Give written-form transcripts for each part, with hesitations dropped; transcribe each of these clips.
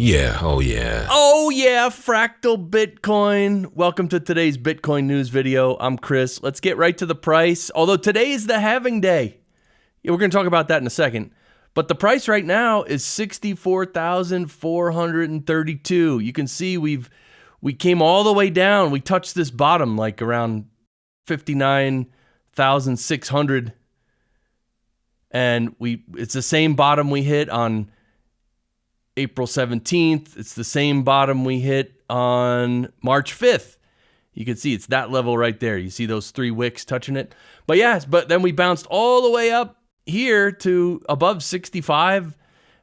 Yeah, oh yeah. Oh yeah, fractal Bitcoin. Welcome to today's Bitcoin news video. I'm Chris. Let's get right to the price. Although today is the halving day. Yeah, we're going to talk about that in a second. But the price right now is 64,432. You can see we came all the way down. We touched this bottom like around 59,600. And it's the same bottom we hit on April 17th. It's the same bottom we hit on March 5th. You can see it's that level right there. You see those three wicks touching it. But yes, but then we bounced all the way up here to above 65.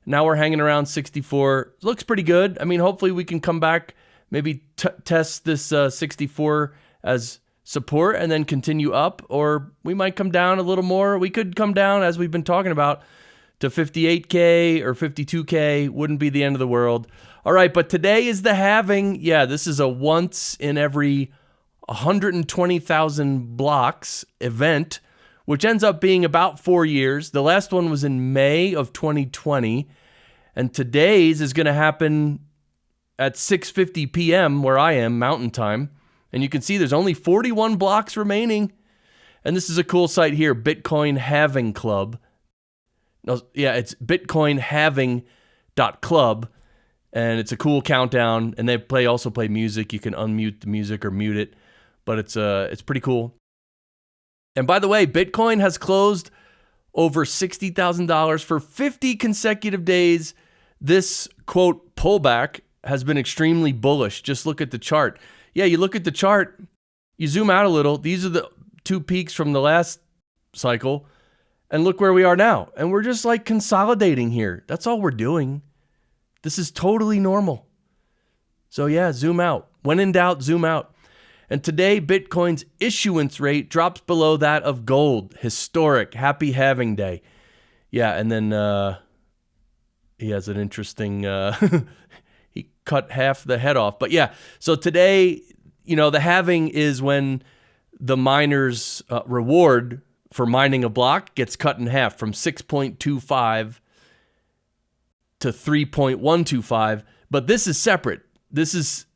Now we're hanging around 64. Looks pretty good. I mean, hopefully we can come back, maybe test this 64 as support and then continue up. Or we might come down a little more. We could come down, as we've been talking about, to 58K or 52K. Wouldn't be the end of the world. All right, but today is the halving. Yeah, this is a once in every 120,000 blocks event, which ends up being about 4 years. The last one was in May of 2020, and today's is going to happen at 6:50 p.m. where I am, Mountain Time. And you can see there's only 41 blocks remaining. And this is a cool site here, Bitcoin Halving Club. No, yeah, it's bitcoinhalving.club, and it's a cool countdown, and they also play music. You can unmute the music or mute it, but it's pretty cool. And by the way, Bitcoin has closed over $60,000 for 50 consecutive days. This, quote, pullback has been extremely bullish. Just look at the chart. Yeah, you look at the chart, you zoom out a little. These are the two peaks from the last cycle. And look where we are now. And we're just like consolidating here. That's all we're doing. This is totally normal. So yeah, zoom out. When in doubt, zoom out. And today, Bitcoin's issuance rate drops below that of gold. Historic. Happy halving day. Yeah, and then he has an interesting... he cut half the head off. But yeah, so today, the halving is when the miner's reward for mining a block gets cut in half from 6.25 to 3.125. But this is separate. This is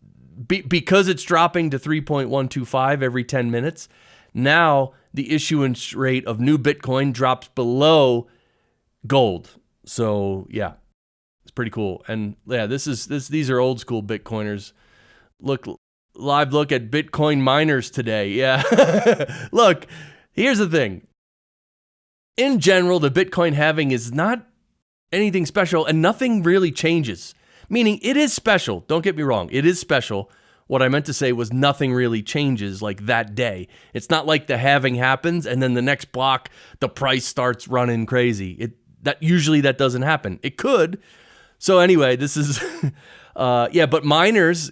because it's dropping to 3.125 every 10 minutes. Now the issuance rate of new Bitcoin drops below gold. So yeah, it's pretty cool. And yeah, these are old school Bitcoiners. Live look at Bitcoin miners today. Yeah. Look, here's the thing. In general, the Bitcoin halving is not anything special, and nothing really changes. Meaning, it is special. Don't get me wrong. It is special. What I meant to say was nothing really changes like that day. It's not like the halving happens, and then the next block, the price starts running crazy. Usually that doesn't happen. It could. So anyway, this is, but miners,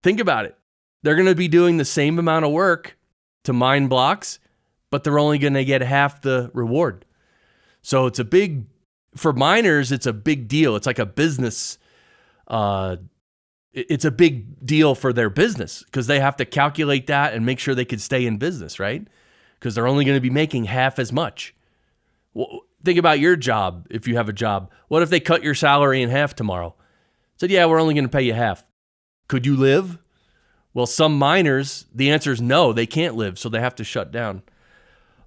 think about it. They're going to be doing the same amount of work to mine blocks, but they're only going to get half the reward. So for miners, it's a big deal. It's like a business. It's a big deal for their business because they have to calculate that and make sure they can stay in business, right? Because they're only going to be making half as much. Well, think about your job if you have a job. What if they cut your salary in half tomorrow? Said, yeah, we're only going to pay you half. Could you live? Well, some miners, the answer is no, they can't live, so they have to shut down.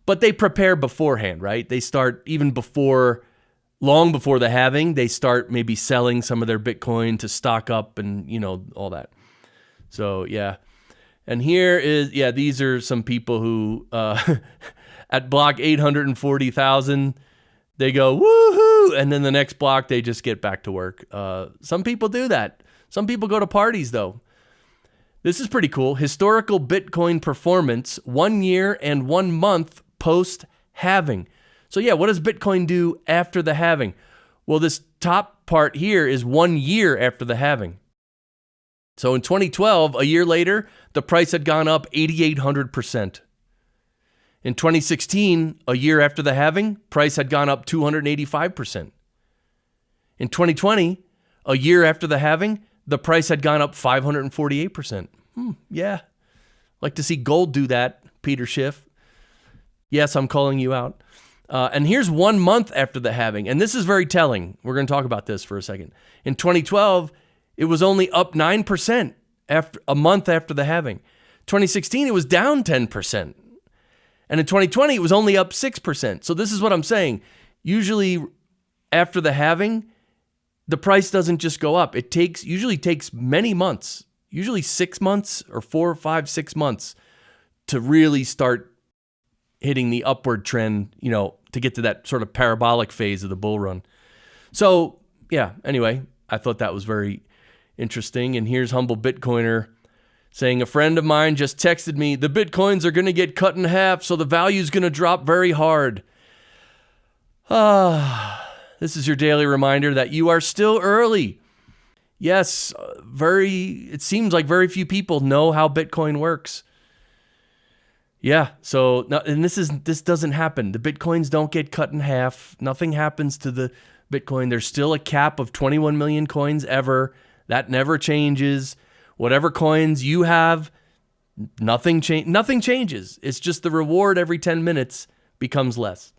But they prepare beforehand, right? They start even long before the halving, they start maybe selling some of their Bitcoin to stock up and, all that. So, yeah. And here is, these are some people who, at block 840,000, they go, woohoo! And then the next block, they just get back to work. Some people do that. Some people go to parties, though. This is pretty cool. Historical Bitcoin performance 1 year and 1 month post-halving. So yeah, what does Bitcoin do after the halving? Well, this top part here is 1 year after the halving. So in 2012, a year later, the price had gone up 8,800%. In 2016, a year after the halving, price had gone up 285%. In 2020, a year after the halving, the price had gone up 548%. Yeah. Like to see gold do that, Peter Schiff. Yes, I'm calling you out. And here's 1 month after the halving. And this is very telling. We're going to talk about this for a second. In 2012, it was only up 9% after a month after the halving. 2016, it was down 10%. And in 2020, it was only up 6%. So this is what I'm saying. Usually after the halving, the price doesn't just go up. It usually takes many months, usually 6 months or 4, 5, 6 months to really start hitting the upward trend, to get to that sort of parabolic phase of the bull run. So yeah, anyway, I thought that was very interesting. And here's Humble Bitcoiner saying, a friend of mine just texted me, the Bitcoins are going to get cut in half, so the value is going to drop very hard. This is your daily reminder that you are still early. Yes, it seems like very few people know how Bitcoin works. Yeah, so, and this doesn't happen. The Bitcoins don't get cut in half. Nothing happens to the Bitcoin. There's still a cap of 21 million coins ever. That never changes. Whatever coins you have, nothing changes. It's just the reward every 10 minutes becomes less.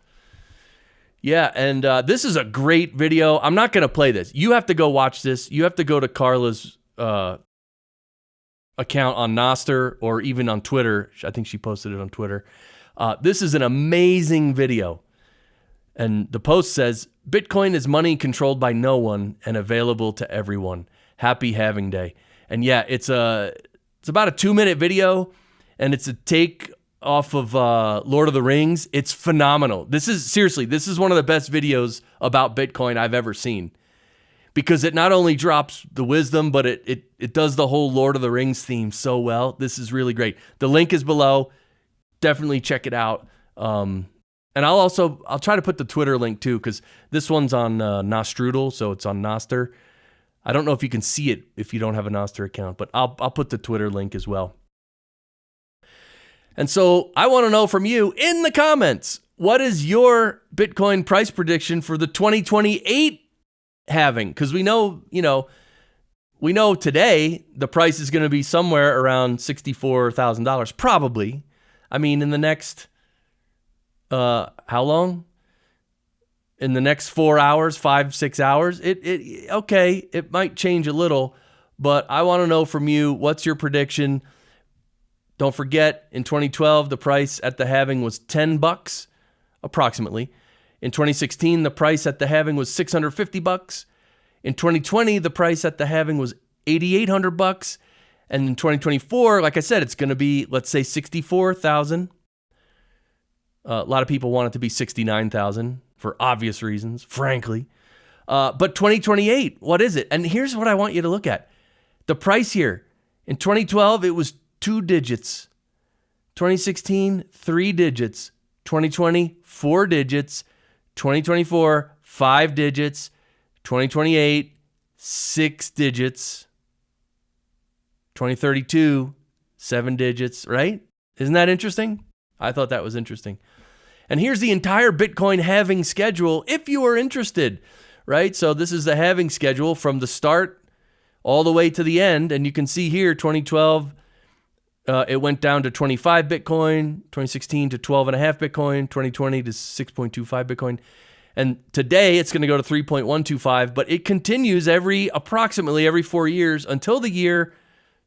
Yeah, and this is a great video. I'm not going to play this. You have to go watch this. You have to go to Carla's account on Nostr or even on Twitter. I think she posted it on Twitter. This is an amazing video. And the post says, Bitcoin is money controlled by no one and available to everyone. Happy halving day. And yeah, it's about a 2-minute video, and it's a take off of Lord of the Rings. It's phenomenal. This is one of the best videos about Bitcoin I've ever seen, because it not only drops the wisdom, but it does the whole Lord of the Rings theme so well. This is really great. The link is below. Definitely check it out. And I'll try to put the Twitter link too, because this one's on Nostrudel, so it's on Nostr. I don't know if you can see it if you don't have a Nostr account, but I'll put the Twitter link as well. And so I want to know from you in the comments, what is your Bitcoin price prediction for the 2028 halving? Because we know today the price is going to be somewhere around $64,000, probably. I mean, in the next, how long? In the next 4 hours, 5, 6 hours, it might change a little, but I want to know from you, what's your prediction? Don't forget, in 2012, the price at the halving was $10, approximately. In 2016, the price at the halving was $650. In 2020, the price at the halving was $8,800. And in 2024, like I said, it's going to be, let's say, $64,000. A lot of people want it to be $69,000 for obvious reasons, frankly. But 2028, what is it? And here's what I want you to look at. The price here. In 2012, it was 2 digits. 2016, 3 digits. 2020, 4 digits. 2024, 5 digits. 2028, 6 digits. 2032, 7 digits, right? Isn't that interesting? I thought that was interesting. And here's the entire Bitcoin halving schedule if you are interested, right? So this is the halving schedule from the start all the way to the end. And you can see here, 2012, it went down to 25 Bitcoin, 2016 to 12.5 Bitcoin, 2020 to 6.25 Bitcoin. And today it's going to go to 3.125, but it continues approximately every 4 years until the year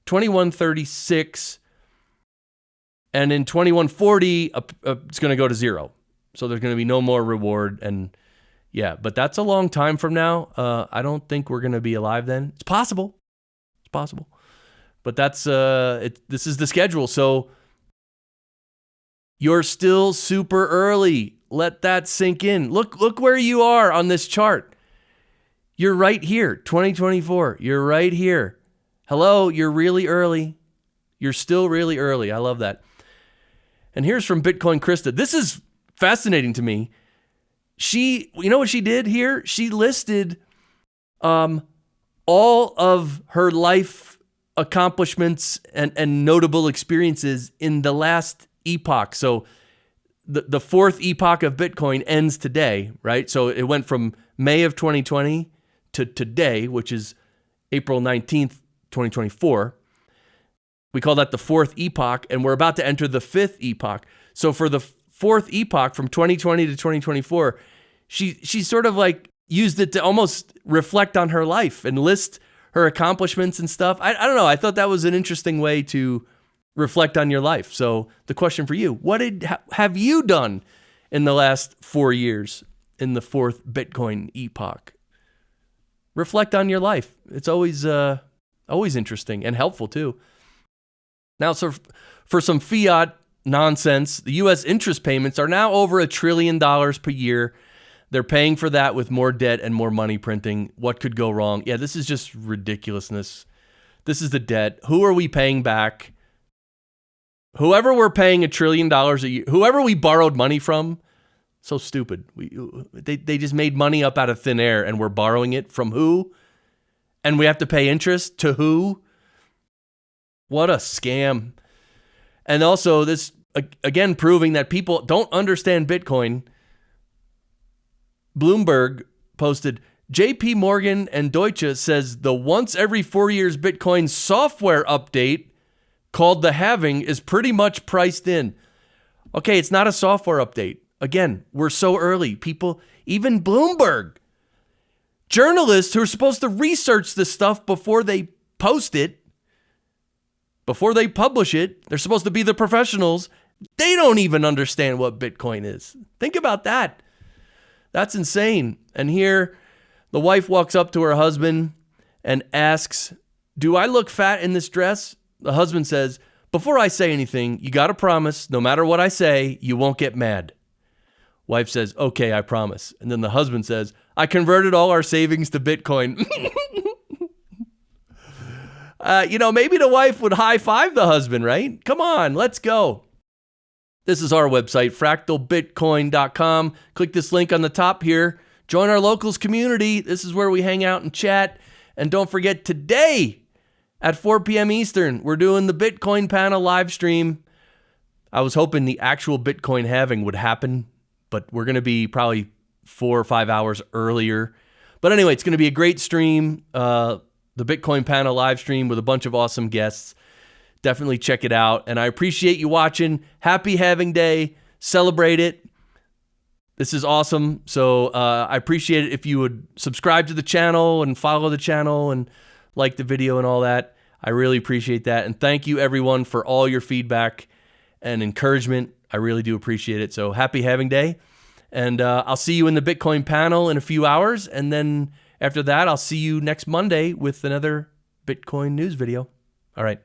2136. And in 2140, it's going to go to 0. So there's going to be no more reward. And yeah, but that's a long time from now. I don't think we're going to be alive then. It's possible. It's possible. But that's this is the schedule. So you're still super early. Let that sink in. Look where you are on this chart. You're right here, 2024. You're right here. Hello, you're really early. You're still really early. I love that. And here's from Bitcoin Krista. This is fascinating to me. You know what she did here? She listed all of her life accomplishments and notable experiences in the last epoch. So the fourth epoch of Bitcoin ends today, right? So it went from May of 2020 to today, which is April 19th, 2024. We call that the fourth epoch, and we're about to enter the fifth epoch. So for the fourth epoch from 2020 to 2024, she sort of like used it to almost reflect on her life and list her accomplishments and stuff. I don't know. I thought that was an interesting way to reflect on your life. So the question for you, what have you done in the last 4 years in the fourth Bitcoin epoch? Reflect on your life. It's always interesting and helpful too. Now, so for some fiat nonsense, the U.S. interest payments are now over $1 trillion per year. They're paying for that with more debt and more money printing. What could go wrong? Yeah, this is just ridiculousness. This is the debt. Who are we paying back? Whoever we're paying $1 trillion a year, whoever we borrowed money from, so stupid. They just made money up out of thin air, and we're borrowing it from who? And we have to pay interest to who? What a scam. And also this, again, proving that people don't understand Bitcoin. Bloomberg posted, JP Morgan and Deutsche says the once every 4 years Bitcoin software update called the halving is pretty much priced in. Okay, it's not a software update. Again, we're so early. People, even Bloomberg, journalists who are supposed to research this stuff before they post it, before they publish it, they're supposed to be the professionals. They don't even understand what Bitcoin is. Think about that. That's insane. And here, the wife walks up to her husband and asks, do I look fat in this dress? The husband says, before I say anything, you got to promise, no matter what I say, you won't get mad. Wife says, okay, I promise. And then the husband says, I converted all our savings to Bitcoin. Maybe the wife would high five the husband, right? Come on, let's go. This is our website, fractalbitcoin.com. Click this link on the top here. Join our locals community. This is where we hang out and chat. And don't forget, today at 4 p.m. Eastern, we're doing the Bitcoin panel live stream. I was hoping the actual Bitcoin halving would happen, but we're going to be probably 4 or 5 hours earlier. But anyway, it's going to be a great stream, the Bitcoin panel live stream with a bunch of awesome guests. Definitely check it out. And I appreciate you watching. Happy halving day. Celebrate it. This is awesome. So I appreciate it if you would subscribe to the channel and follow the channel and like the video and all that. I really appreciate that. And thank you, everyone, for all your feedback and encouragement. I really do appreciate it. So happy halving day. And I'll see you in the Bitcoin panel in a few hours. And then after that, I'll see you next Monday with another Bitcoin news video. All right.